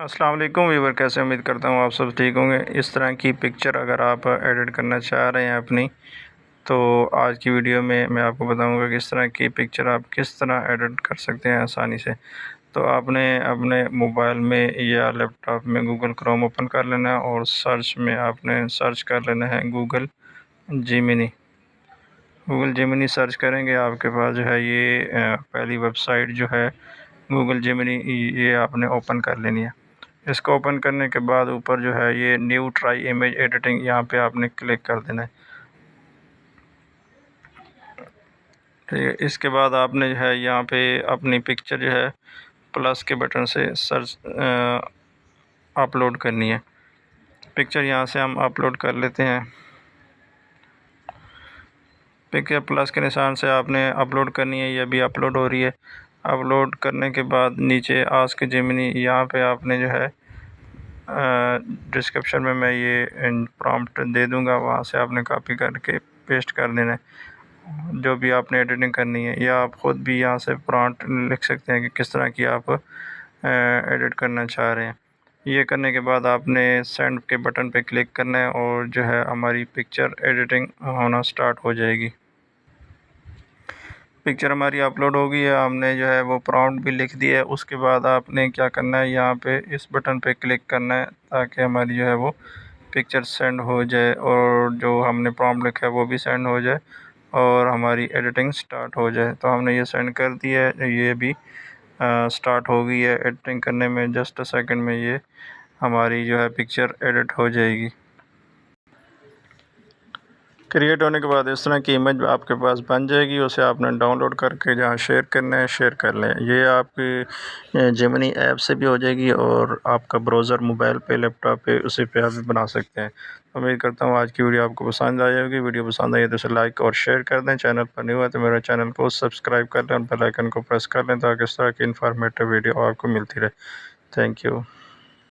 अस्सलाम वालेकुम व्यूवर, कैसे उम्मीद करता हूँ आप सब ठीक होंगे। इस तरह की पिक्चर अगर आप एडिट करना चाह रहे हैं अपनी, तो आज की वीडियो में मैं आपको बताऊंगा कि इस तरह की पिक्चर आप किस तरह एडिट कर सकते हैं आसानी से। तो आपने अपने मोबाइल में या लैपटॉप में गूगल क्रोम ओपन कर लेना है और सर्च में आपने सर्च कर लेना है Google Gemini. Google Gemini search करेंगे, आपके पास जो है ये पहली वेबसाइट जो है गूगल जेमिनी, ये आपने ओपन कर लेनी है। इसको ओपन करने के बाद ऊपर जो है ये न्यू ट्राई इमेज एडिटिंग, यहाँ पे आपने क्लिक कर देना है। ठीक है, इसके बाद आपने जो है यहाँ पे अपनी पिक्चर जो है प्लस के बटन से सर्च अपलोड करनी है। पिक्चर यहाँ से हम अपलोड कर लेते हैं। पिक्चर प्लस के निशान से आपने अपलोड करनी है, ये भी अपलोड हो रही है। अपलोड करने के बाद नीचे आस्क जेमिनी, यहाँ पे आपने जो है डिस्क्रिप्शन में मैं ये प्रॉम्प्ट दे दूंगा, वहाँ से आपने कॉपी करके पेस्ट कर देना है जो भी आपने एडिटिंग करनी है, या आप ख़ुद भी यहाँ से प्रॉम्प्ट लिख सकते हैं कि किस तरह की आप एडिट करना चाह रहे हैं। ये करने के बाद आपने सेंड के बटन पे क्लिक करना है और जो है हमारी पिक्चर एडिटिंग होना स्टार्ट हो जाएगी। पिक्चर हमारी अपलोड हो गई है, हमने जो है वो प्रॉम्प्ट भी लिख दिया है। उसके बाद आपने क्या करना है, यहाँ पे इस बटन पे क्लिक करना है ताकि हमारी जो है वो पिक्चर सेंड हो जाए और जो हमने प्रॉम्प्ट लिखा है वो भी सेंड हो जाए और हमारी एडिटिंग स्टार्ट हो जाए। तो हमने ये सेंड कर दिया है, ये भी स्टार्ट हो गई है। एडिटिंग करने में जस्ट अ सेकंड में ये हमारी जो है पिक्चर एडिट हो जाएगी। क्रिएट होने के बाद इस तरह की इमेज आपके पास बन जाएगी। उसे आपने डाउनलोड करके जहाँ शेयर करना है शेयर कर लें। ये आपकी जेमिनी ऐप से भी हो जाएगी और आपका ब्राउज़र मोबाइल पे, लैपटॉप पे, उसी पे आप भी बना सकते हैं। उम्मीद करता हूँ आज की वीडियो आपको पसंद आई होगी। वीडियो पसंद आई तो इसे लाइक और शेयर कर दें। चैनल पर न्यू है तो मेरे चैनल को सब्सक्राइब कर लें और बेल आइकन को प्रेस कर लें ताकि इस तरह की इन्फॉर्मेटिव वीडियो आपको मिलती रहे। Thank you.